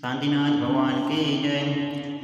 शांतिनाथ भगवान की जय।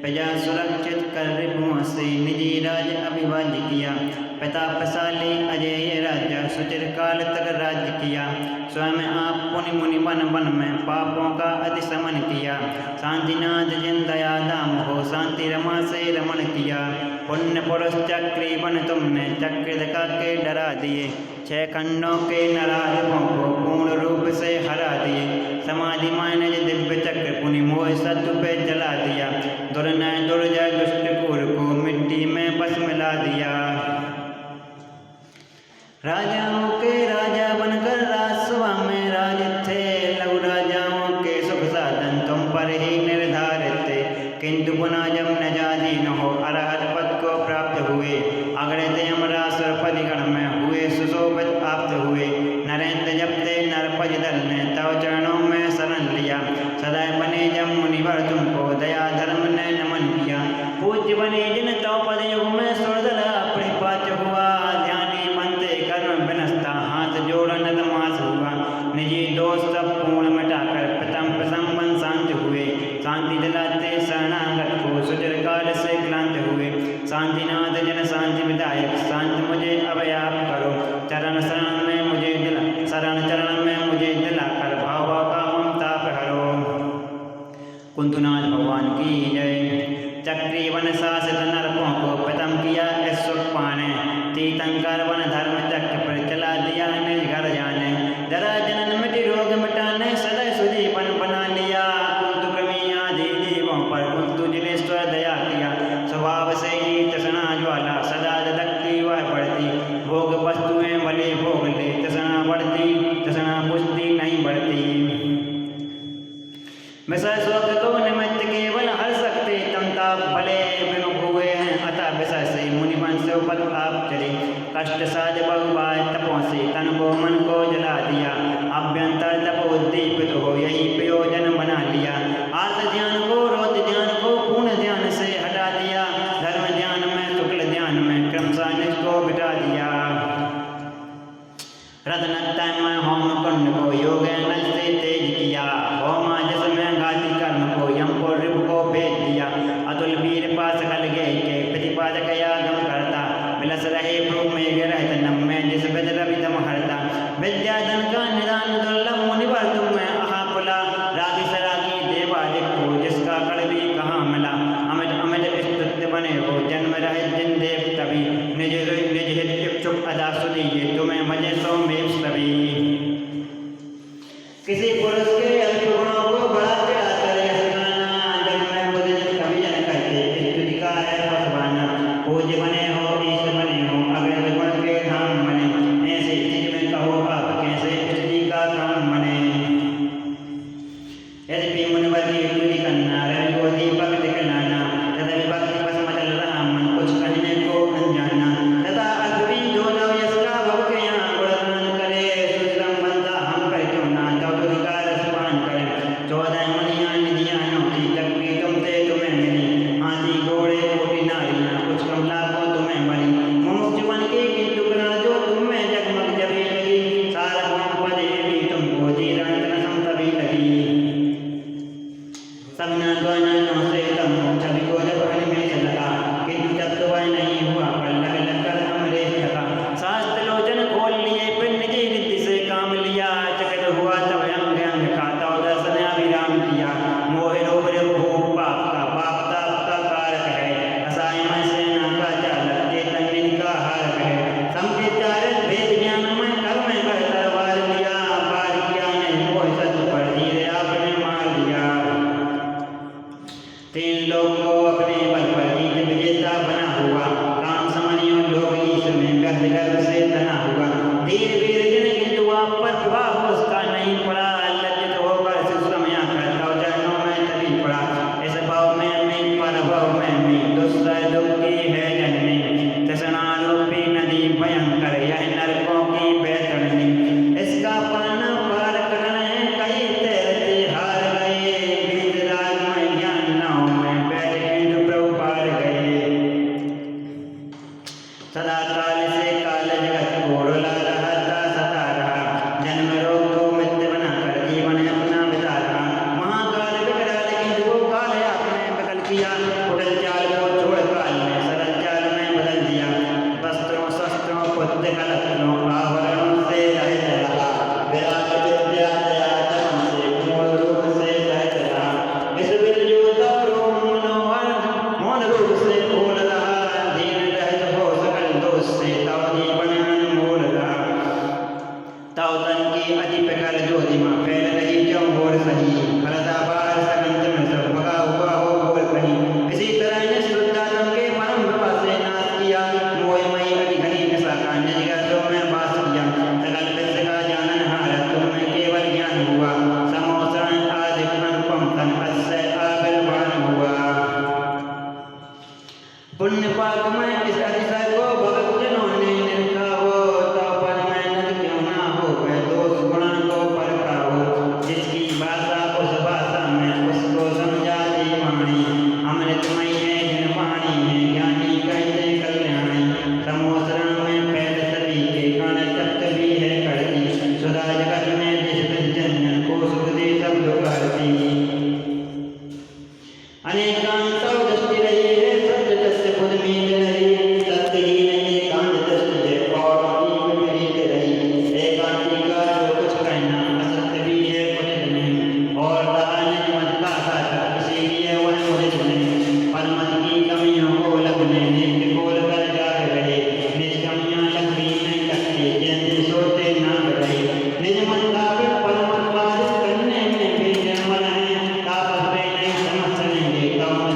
प्रजा सुरक्षित कर रिपुओं से निजी राज अभिवाज्य किया। प्रतापशाली अजय राजा सुचिर काल तक राज्य किया। स्वयं आप पुनि मुनि वन वन में पापों का अतिशमन किया। शांतिनाथ जिन दया दाम हो शांति रमा से रमण किया। पुण्य पुरुष चक्री बन तुमने चक्र दिखा के डरा दिए। 6 खंडों के नराधकों को पूर्ण रूप से हरा दिए। समाधि मायने दिव्य चक्र पुनि मोह शत्रु पे जला दिया। दुर्नय दुर्जय दुष्ट कूर को मिट्टी में बस मिला दिया। राजाओं के राजा बनकर राजसभा में राजित थे। लघु राजाओं के सुख साधन तुम पर ही निर्धारित थे। किंतु पुनः जब नजादीन हो अरहत पद को प्राप्त हुए। अग्रते अमरासुर पदिगण में हुए सुशोभित आप्त हुए। नरेंद्र जब ते नरपज दल ने तव चरणों में शरण लिया। सदैव बने जब मुनिवर तुमको दया धर्म ने नमन किया। पूज्य बने जिन तव पद युग में सुरदल परिपाच हुआ। ध्यानी बनते कर्म विनस्ता हाथ जोड़ नतमास हुआ। निजी दोष सब पूर्ण मिटाकर प्रथम प्रसंबन शांत हुए। शांति दिलाते शरणागत को सुचिर काल से क्लांत हुए। शांतिनाथ जन शांति विदायक शांत मुझे अभयाप करो। चरण शरण में मुझे दिला शरण चरण में मुझे दिलाकर भाव भाव का ममताप हरो। कुंतुनाथ भगवान की जय। चक्री वन शासित नरकों को प्रथम किया सुखपाने। तीर्थंकर वन धर्म चक्र पर चला दिया निज घर जाने। जरा जनन मिटि रोग मिटाने सदैव सुजीवन बना लिया। कुंतु क्रमी आदि देवों पर कुंतु जिनेश्वर दया किया। स्वभाव से ही तृष्णा ज्वाला सदा धधकती वह बढ़ती। भोग वस्तुएं भले भोग ले तृष्णा बढ़ती तृष्णा बुझती नहीं बढ़ती। विषय शोक को निमित्त केवल हर सकते तम ताप भले विमुख हुए हैं। अतः विषय से मुनिवन से उपद आप चले। कष्ट साज बहुबाय तपों से तन को मन को जला दिया। अभ्यंतर तपोद्दीपित हो यही प्रयोजन बना लिया। आर्त ध्यान को रोत ध्यान को पूर्ण ध्यान से हटा दिया। धर्म ध्यान में शुक्ल ध्यान में क्रमशः निज को बिठा दिया। रत्नतय में होम कुंड को योग नल से तेज किया। होमा जस में घाती कर्म को यम को रिप को भेज दिया। अतुल वीर पास कल गए के प्रतिपादक यागम करता। विलस रहे भ्रू में रहत नम में जिस विद रवि दम हरता। विद्या धन का निदान दुर्लभ मुनिवर तुम में अहाकुला। रागी सरागी देवादिक को जिसका कड़वी कहाँ मिला। अमित अमित स्तुत्य बने हो जन्म रहे जिन देव तभी। निज निज हित इच्छुक अदा सुदीये तुम्हें मजे सो में सभी। किसी पुरुष के अल्प गुणों को बड़ा चढ़ाकर यश गाना। जब मैं बुद्ध जन कवि जन कहते स्तुति का है पसवाना। पूज्य बने हो ईश बने हो अग्रज गुण के धाम बने। ऐसे चीज में कहो आप कैसे स्तुति का काम बने। यद्यपि मुनिवर की स्तुति करना रवि को दीपक दिखलाना। तदपि भक्ति बस मचल रहा मन कुछ कहने को अनजाना। तथा अद्भुत जो नव यश का भव के यहाँ गुणगान करे। सुश्रम बंदा हम पर क्यों ना चौधरी का रसपान करे। 14 मुनियाँ निधियाँ नौकी चक्री तुमसे तुम्हें मिली। हाथी घोड़े कोटि नारियाँ कुछ कम लाखों तुम्हें बनी। मुमुक्ष बन के किंतु ग्रह जो तुम्हें जगमग जबी लगी। सार्वभौम पदे भी तुमको जीरांतन सम तभी लगी। सबना द्वाना से तम छवि को जब हरि में से लगा। किंतु जब तो वह नहीं हुआ पर लग लग कर अमरेश लगा। शास्त्र लोचन खोल लिए फिर निजी रीति से काम लिया। चकित हुआ तब अंग अंग का तव दर्शन अभिराम किया। मोह रोग भूप पाप का पाप ताप का कारक है। असाय में सेना का चालक चेतन निज का हारक है। संकेचारित भेद ज्ञान में कर्म कर तरवार लिया। पार किया नहीं मोह सत्य पर धीरे आपने मार दिया। अनेकांतौ दृष्टि रही है सत्य तस्य खुद मीत रही सत्य ही नहीं एकांत दृष्टि है और अनेक विपरीत रही एकांती का जो कुछ कहना असत्य भी है उचित नहीं और कहा निज मत का साचा इसीलिए वह उचित नहीं पर मत की कमियों को लगने नित्य खोल कर जाग रहे निज कमियां लग भी नहीं सकती जिनसे सोते नाग रहे निज मन का पर मन बाधित करने में भी निर्मल है तापस वे नहीं समझ सकेंगे कम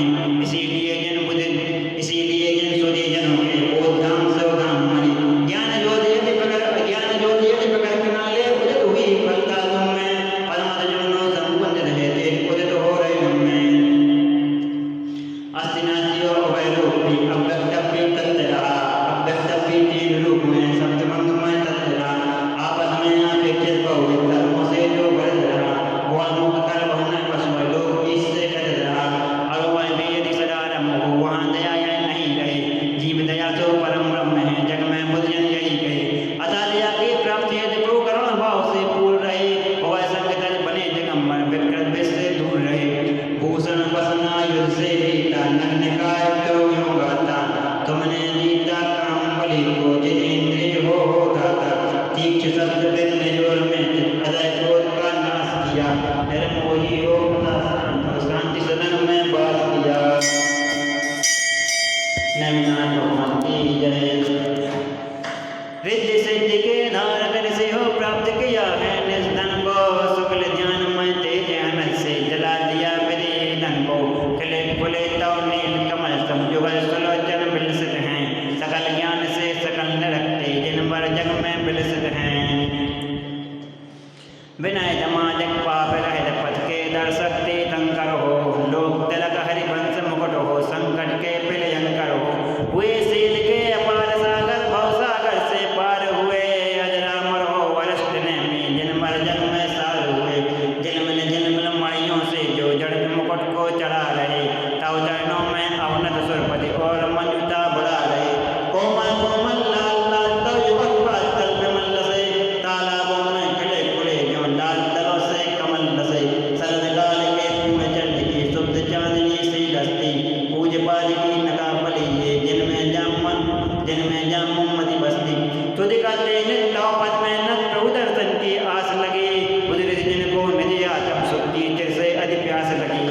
मणि। इसीलिए जिन सुधी जनों के बोधाम सवधाम मणि। ज्ञान ज्योति यदि प्रकट किनाले उदित हुई फलता तुम में। परमत जुगनों संबंधित है तेज उदित हो रहे तुम में। अस्तिनासी और वैरूपी अव्यक्तव्य तत्व रहा। अव्यक्तव्य तीन रूप में सप्तमंग में तत्व रहा। आपस में अपेक्षित बहुविध धर्मों से जो बढ़ रहा। वह मुक्त कर बहुना पशु लोग इससे कर रहा। और वह भी यदि सदारम हो वहाँ दया या नहीं रहे। जीव दया तो परम ब्रह्म है जग में बुद्धजन यही कहे। अतः दया की प्राप्ति यदि को करुण भाव से पूर्ण रहे। वह संगतज बने दिगंबर विकृत विष से दूर रहे। भूषण वसना युद्ध से जीता नग्न काय तो यूं गाता। तुमने जीता काम बलि को जितेंद्रिय हो दाता। तीक्ष्ण शब्द विघ्न जोर में अदय क्रोध का नाश किया। निर्मोही हो शांति सदन में वास किया। नैमिनाथ भगवान की जय। रिद्धि सिद्धि के धारक ऋषि हो प्राप्त किया है निधन को। शुक्ल ध्यान में तेज अनंत से जला दिया विधि धन को। खिले खुले तव नील कमल समझुगल सुलोचन विलसित हैं। सकल ज्ञान से सकल निरखते जिन पर जग में विलसित हैं। विनय जमाजक पाप रहित पथ के दर्शक तीर्थंकर हो। लोक तिलक हरिवंश मुकुट हो संकट के पिलयंकर हो। हुए शील के अपार सागर भव सागर से पार हुए। अजरामर हो वरिष्ठ नेमी जिन मर जग में सार हुए। जिनमिन मणियों से जो जड़ मुकुट को चढ़ा रहे। तव चरणों में अवनत सुरपति और मंजुता बढ़ा रहे। कोमल कोमल लाल लाल तव युगल पातल विमल से। तालाबों में खिले खुले जो लाल तलों से कमल रसे। शरद काल के पूर्ण चंड की शुद्ध चांदनी सी रस्ती। पूज पाज की नकाबली ये जिनमें जामुन मति बस्ती। तुझ का तेज तव पद में न प्रभु दर्शन की आस लगी। उदरित जिनको निज आत्म सुक्ति चिर से अधि प्यास लगी।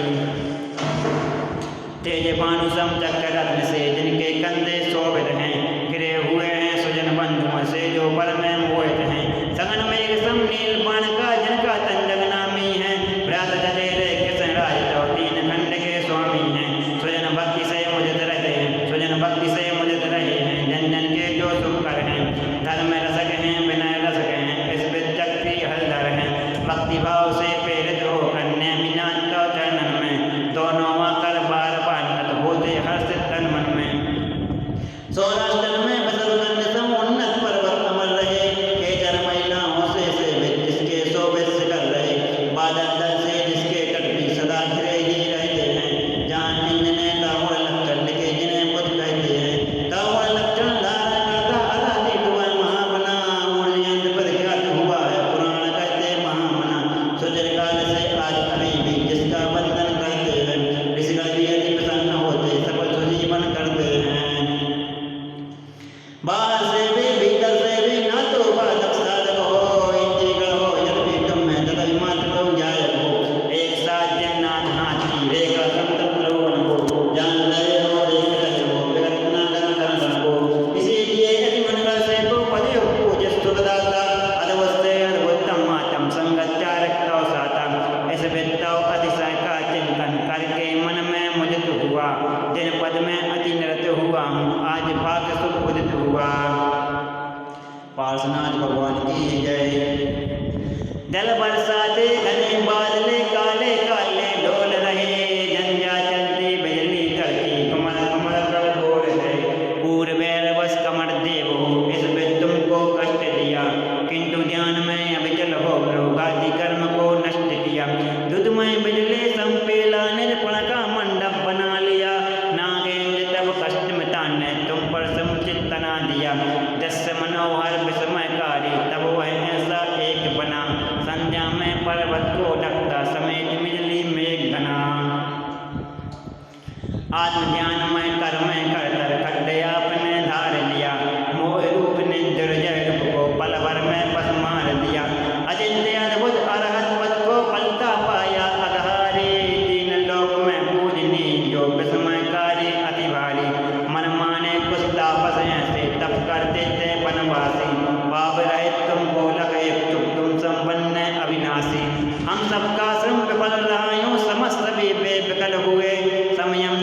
तेज भानु सम चक्र रत्न से जिनके कंधे शोभित हैं। घिरे हुए हैं सुजन बंधुओं से जो पर में मोहित हैं। सघन मेघ सम नील बाण का जिनका तन जगनामी है। भ्रात जटेरे कृष्ण राज तव तीन खंड के स्वामी हैं। सुजन भक्ति से मुझित रहे हैं। सुजन भक्ति से मुझित रहे हैं। जन जन के जो सुखकर हैं। धर्म रसक हैं विनय रसक हैं। इस विचक्री हलधर हैं। भक्ति भाव से प्रेरित हो कन्या मीनाथ तव चरणन में। दोनों कर बार बार नत होते हर्षित तन मन में। सौराष्ट्र में बसवगंध सम उन्नत पर्वत अमर रहे। केचर महिलाओं से सेवित जिसके शोभित शिखर रहे। बादल दल से जिसके तट भी सदा घिरे ही रहते हैं। जहाँ इंद्र तावड़ लक्षण लिखे जिन्हें बुद्ध कहते हैं। तावड़ लक्षण धारण करता अनादित हुआ महामना। ऊर्जयंत्र प्रख्यात हुआ है पुराण कहते महामना। सुजर काल से आज अभी भी जिसका बंधन करते हैं। ऋषिगण भी यदि प्रसन्न होते सफल सुजीवन करते हैं। बाहर से भी भीतर से भी न तो बाधक साधक हो। इंद्रियगण हो यद भी तुम में तदि मात्र लोग जायक हो। एक साथ जन्नाथ हाथ की रेखा संतत लोगन को। जान रहे हो देख रहे हो विगत न कर को। इसीलिए यदि मनगढ़ से तो पदे हो पूज सुखदाता। अद्भुत से अद्भुतम मातम संगचारक तव साता। इस वित्तव अतिशय का चिंतन करके मन में मुदित हुआ। जिन पद में अति निरत हुआ हूँ आज भाग्य सुख उदित हुआ। पार्श्वनाथ भगवान की जय। जल बरसाते घने बादले काले काले डोल रहे। झंझा चलती बिजली तड़की कमल कमल कर बोल रहे। पूर्वैर बस कमर देव हो इस विध तुमको कष्ट दिया। किंतु ध्यान में अविचल हो रोगादि कर्म को नष्ट किया। दुधमय बिजली संपेला निरपण का मंडप बना लिया। नागेंद्र तब कष्ट मिटाने तुम पर समुचित तना दिया। जस्य मनोहर विस्मयकारी तब वह ऐसा एक बना। संध्या में पर्वत को ढकता समेत बिजली मेघ घना। आत्मज्ञान में कर्म करतर खड्डे आपने धार लिया। मोह रूप ने दुर्जय रूप को पल भर में पस मार दिया। अचिंत्य अद्भुत अरहत पद को पलता पाया अधारी। तीन लोक में पूजनी जो विस्मयकारी अति भारी। मन माने कुछ तापस ऐसे तप करते थे वनवासी। पाप रहित तुमको लगे तुम संपन्न अविनाशी। हम सबका श्रम विफल रहा यूं समस्त भी बेविकल हुए। संयम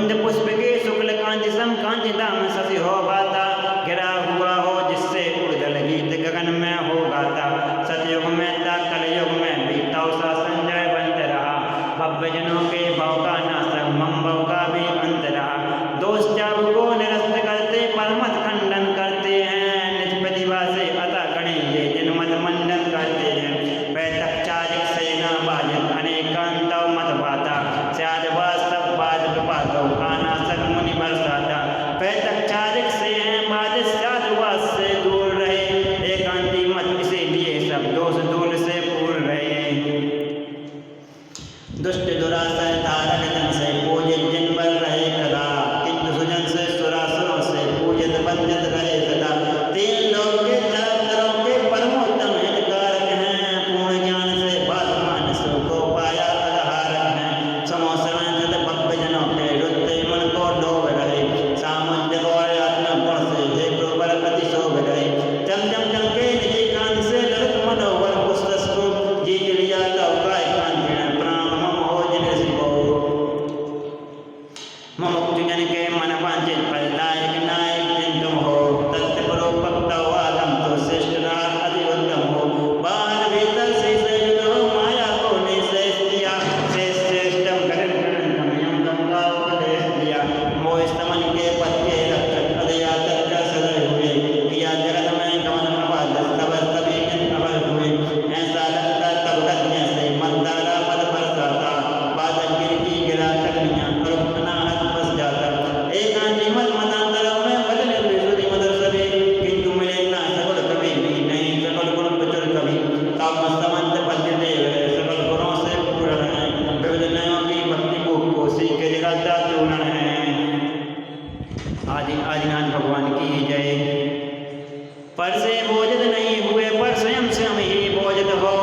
कुंद पुष्प के शुक्ल कांति सम कांति दाम शशि हो भाता, गिरा हुआ हो जिससे उर्दल गीत गगन में हो गाता। सतयुग में था कलयुग में भी तव सा संजय बनते रहा, भव्य जनों के भाव का नाशक मम भव का भी अंत रहा। दोष चाव को निरस्त करते परमत खंडन करते हैं, निज प्रतिभा से अतः गणे ये जनमत मंडन करते हैं। पैतक चारिक सेना बाजन अनेकांतव मत भाता, स्यादवास सब बाज विपातो आनासक मुनि बरसाता। पैतक चारिक से हैं बाज स्यादवास से दूर रहे, एकांती मत इसीलिए सब दोष दूर से पूर्ण रहे। दुष्ट दुरासर धारक जन से पूजित जिन पर रहे कदा, किंतु सुजन से सुरासुरों से पूजित वंदित रहे सदा। तीन लोक के चरतरों के परमोत्तम हितकारक हैं, पूर्ण ज्ञान से बात मानस को पाया आधारक हैं। समोसरण सत भक्त जनों के रुद्र मन को डोब रहे, सामुद्र और आत्म गुण से हे गुरुवर अति शोभ रहे। चम चम चमके निजी कांत से ललित मनोवर पुस्तक को जीत लिया तव काय कांति मुमुक्ति जन के मन वांछित फलदायक नायक जिन तुम हो। तत्परो भक्तो आगम तो श्रेष्ठ रहा अति उत्तम हो। बाहर भीतर से युद्ध हो, माया को निशेष दिया, श्रेष्ठम गगन गगनतम यम गंगा उपदेश दिया। मोह स्तमन के पद के रक्षक अदया तत्कर सदय हुए, किया जगत में गमन अबाध तब सभी दिन अबल हुए। ऐसा लगता तब गद्य से मंदारा पद बरसाता, बादल गिर की गिरा टकनिया एकांती मत मतांतरों में बदले हुए सुधि मधुर सभी, किंतु मिले ना सकल कभी भी नहीं सकल गुण प्रचुर कभी। तब समंत पद्य देव सकल गुणों से पूर्ण है, विविध नयों की भक्ति भूख को सीख जगता चूर्ण है। आदिनाथ भगवान की जय। पर से बोझित नहीं हुए पर स्वयं स्वयं ही बोझित हो,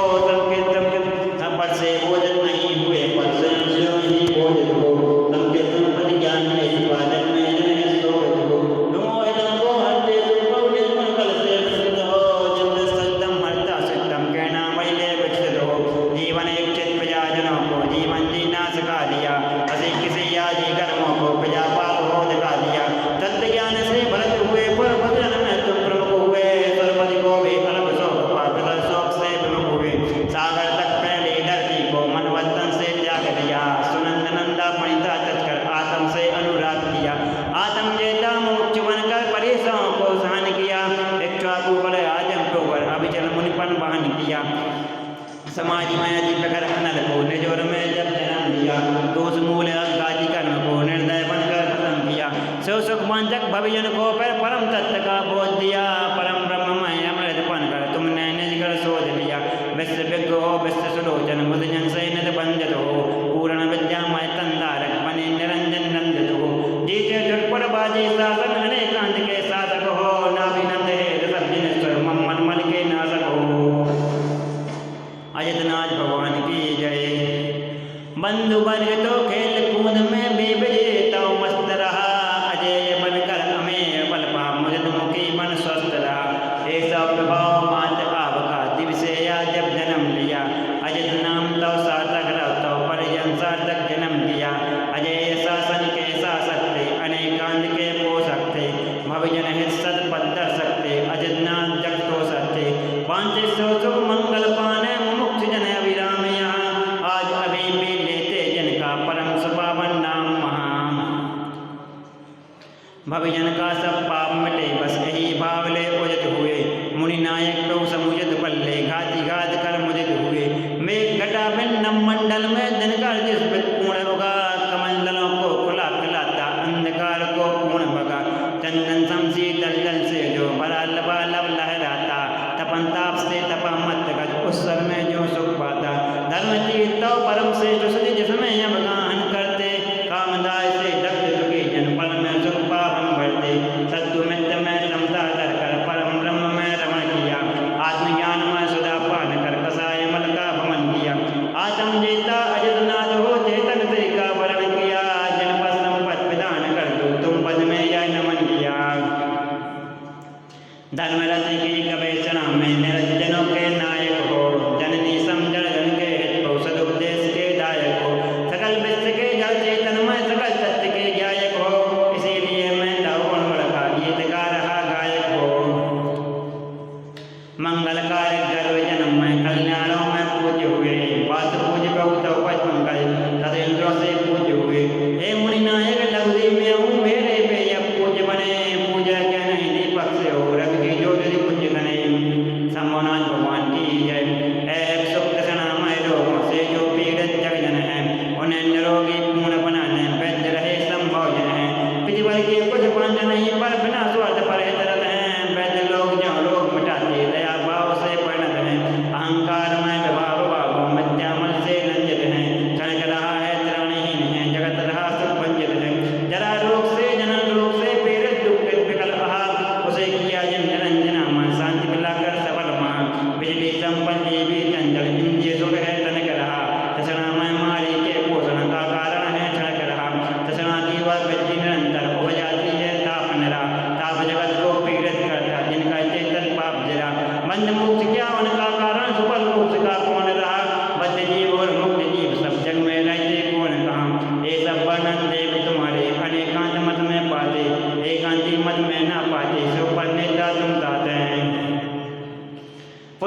पर से बोझित नहीं हुए पर स्वयं स्वयं ही बोझित हो। सबके तुम ज्ञान में विभाजन में जन सोवित हो। मोहितम को हरते तुम निज मन कल से प्रसिद्ध हो, जब सत्यम हरता सिद्धम कहना मैले विकसित हो। जीवन इच्छित प्रजाजनों को जीवन जीना सिखा दिया, असी किसी याजी कर्मों को प्रजा पाप हो दिखा दिया। तत्व ज्ञान से भरत हुए पर भजन में तुम प्रमुख हुए, सर्वधि को भी अलग शोक पाप शोक से विमुख हुए। सागर तक पहले धरती को मन वतन से त्याग दिया, सुनंद नंदा पणिता तस्कर आत्म से अनुराग किया। आत्म जेता मुमुक्ष बनकर परेशों को सहन किया, इक्ष्वाकु पर आजम पर अभिचल मुनिपन वहन किया। समाज में अति प्रखर अनल को निजोर में जब जन्म दिया, दोष मूल अज्ञाति कर्म को निर्दय बनकर खत्म किया। सो सुख वांचक भविजन को पर परम तत्व का बोध दिया, परम ब्रह्ममय अमृत बनकर तुमने निजकर शोध लिया। विश्व विज्ञ हो विश्व सुलोचन बुद्धजन से निध बंधित हो, पूर्ण विद्यामय तंदारक बने निरंजन नंदित हो। जीते झुटपुर बाजी शासन अनेकांत के शासक हो, नाभिनंद हे ऋषभ जिनेश्वर मन मन के नाशक हो। अजितनाथ भगवान की जय। बंधु वर्ग तो खेल कूद में भी विजेता मस्त रहा, अजय बनकर अमेय बल पा मुझद मुखी बन स्वस्थ रहा। ऐसा प्रभाव मात आपका दिवसे या जब जन्म लिया, अजित नाम तव सार्थक रहो परिजन सार्थक जन्म दिया। अजय शासन के शासक थे अनेकांत के पोषक थे, भविजन हित सत पद दर्शक थे अजित नाथ जग तोषक थे। वांछित सो सुख मंगल पाने मुमुक्ष जन अभिराम यहाँ, आज अभी भी लेते जन का परम सुपावन नाम महा। भविजन का सब पाप मिटे बस यही भावले उदित हुए, मुनि नायक तो समुचित बल्ले घाति घात कर मुदित हुए। मेघ घटा भिन्नम मंडल में दिनकर जिस पूर्ण होगा, कमंडलों को खुला खिलाता अंधकार को पूर्ण भगा। चंदन समशीतल जल से जो भरा लबालब लहराता, तपन ताप से तपा मत गज उस सर में जो सुख पाता। धर्म तीर्थ परम श्रेष्ठ सति जिसमें अवगाहन करते, कामदाय से दग्ध दुखी जन पल में सुख पावन भरते। सत्तु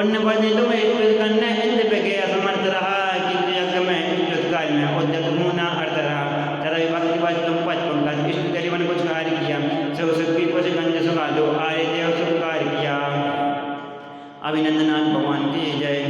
पुण्य वर्णि तुम्हें स्तुति करने इंद्र पे गया समर्थ रहा, किंतु यज्ञ में स्तुत कार्य में उद्यत मुना अर्थ रहा। तथा भक्ति बस तुम पच पंकज स्तुति करीबन कुछ कार्य किया, सो सुखी कुछ गंज सुखा दो आर्य देव सुख कार्य किया। अभिनंदनाथ भगवान की जय।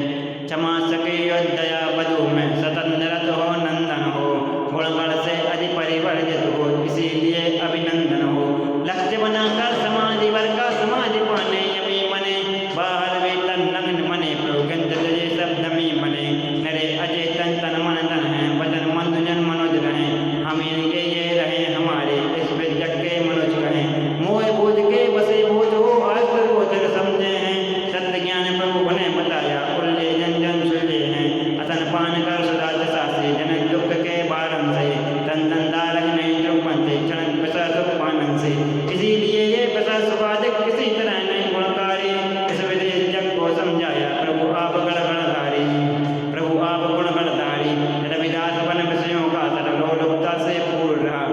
क्षमा सके अयोध्या बधु में सतत निरत हो नंदन हो, गुणगण से अधि परिवर्जित हो इसीलिए अभिनंदन हो। लक्ष्य बनाकर समाधि वर का समाधि पाने यमी मने, बाहर वेतन नग्न मने प्रोगंत तजे शब्द में मने। नरे अजय तन तन मन धन है वचन मंद जन मनोज रहे, हम इनके ये रहे हमारे इस विद्यक के मनुज कहें। मोह बोझ के बसे बोझ हो आस्त्र गोचर समझे हैं, सत्य ज्ञान प्रभु ने बताया उल्ले जन जन सुलझे हैं। असन पान कर सुधा दशा से जनक दुख के बारन से, तन तन दारक नहीं द्रुप बनते क्षण पिसा सुख पानन से। इसीलिए ये पिसा सुखादिक किसी तरह नहीं गुणकारी, इस विदेश जग को समझाया प्रभु आप गणगणधारी। प्रभु आप गुण गणधारी रविदास बन विषयों का तरलोलुपता से पूर्ण रहा,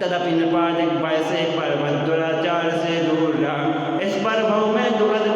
तदपि निपादिक भय से पर्वत दुराचार से दूर रहा। इस पर भव में दुखद